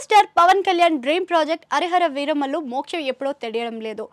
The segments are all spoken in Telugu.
Megastar Pawan Kalyan dream project Harihara Veeramallu మోక్షం ఎప్పుడో తెలియడం లేదు.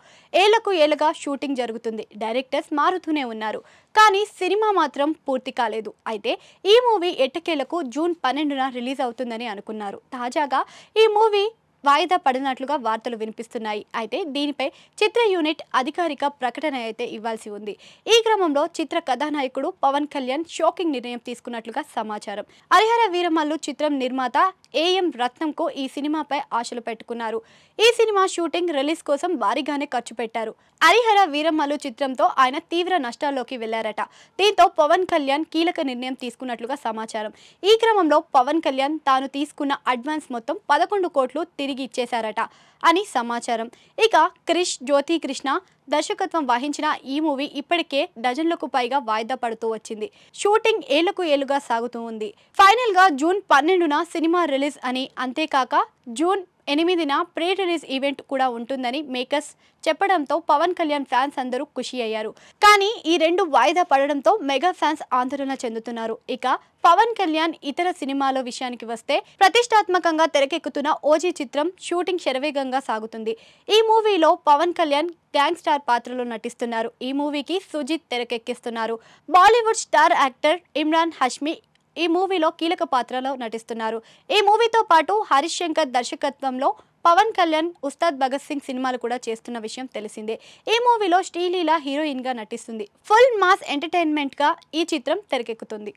ఏళ్లకు ఏళ్లుగా షూటింగ్ జరుగుతుంది. డైరెక్టర్స్ మారుతూనే ఉన్నారు. కానీ సినిమా మాత్రం పూర్తి కాలేదు. అయితే ఈ మూవీ ఎట్టకేలకు జూన్ 12న రిలీజ్ అవుతుందని అనుకున్నారు. తాజాగా ఈ మూవీ వాయిదా పడినట్లుగా వార్తలు వినిపిస్తున్నాయి. అయితే దీనిపై చిత్ర యూనిట్ అధికారిక ప్రకటన అయితే ఇవ్వాల్సి ఉంది. ఈ క్రమంలో చిత్ర కథానాయకుడు పవన్ కళ్యాణ్ షాకింగ్ నిర్ణయం తీసుకున్నట్లుగా సమాచారం. హరిహర వీరమల్లు చిత్రం నిర్మాత ఏఎం రత్నంకు ఈ సినిమాపై ఆశలు పెట్టుకున్నారు. ఈ సినిమా షూటింగ్ రిలీజ్ కోసం భారీగానే ఖర్చు పెట్టారు. హరిహర వీరమల్లు చిత్రంతో ఆయన తీవ్ర నష్టాల్లోకి వెళ్లారట. దీంతో పవన్ కళ్యాణ్ కీలక నిర్ణయం తీసుకున్నట్లుగా సమాచారం. ఈ క్రమంలో పవన్ కళ్యాణ్ తాను తీసుకున్న అడ్వాన్స్ మొత్తం 11 కోట్లు తిరిగి ఇచ్చేశారట అని సమాచారం. ఇక క్రిష్ జ్యోతి కృష్ణ దర్శకత్వం వహించిన ఈ మూవీ ఇప్పటికే డజన్లకు పైగా వాయిదా పడుతూ వచ్చింది. షూటింగ్ ఏళ్లకు ఏళ్లుగా సాగుతూ ఉంది. ఫైనల్ గా జూన్ 12న సినిమా రిలీజ్ అని, అంతేకాక జూన్ 8న ప్రీ రిలీజ్ ఈవెంట్ కూడా ఉంటుందని మేకర్స్ చెప్పడంతో పవన్ కళ్యాణ్ ఫ్యాన్స్ అందరూ ఖుషి అయ్యారు. కానీ ఈ రెండు వాయిదా పడడంతో మెగా ఫ్యాన్స్ ఆందోళన చెందుతున్నారు. ఇక పవన్ కళ్యాణ్ ఇతర సినిమాల విషయానికి వస్తే ప్రతిష్టాత్మకంగా తెరకెక్కుతున్న ఓజీ చిత్రం షూటింగ్ శరవేగంగా సాగుతుంది. ఈ మూవీలో పవన్ కళ్యాణ్ గ్యాంగ్ స్టార్ పాత్రలో నటిస్తున్నారు. ఈ మూవీకి సుజిత్ తెరకెక్కిస్తున్నారు. బాలీవుడ్ స్టార్ యాక్టర్ ఇమ్రాన్ హష్మి ఈ మూవీలో కీలక పాత్రలో నటిస్తున్నారు. ఈ మూవీతో పాటు హరీష్ శంకర్ దర్శకత్వంలో పవన్ కళ్యాణ్ ఉస్తాద్ భగత్ సింగ్ సినిమాలు కూడా చేస్తున్న విషయం తెలిసిందే. ఈ మూవీలో శ్రీలీల హీరోయిన్ గా నటిస్తుంది. ఫుల్ మాస్ ఎంటర్టైన్మెంట్ గా ఈ చిత్రం తెరకెక్కుతుంది.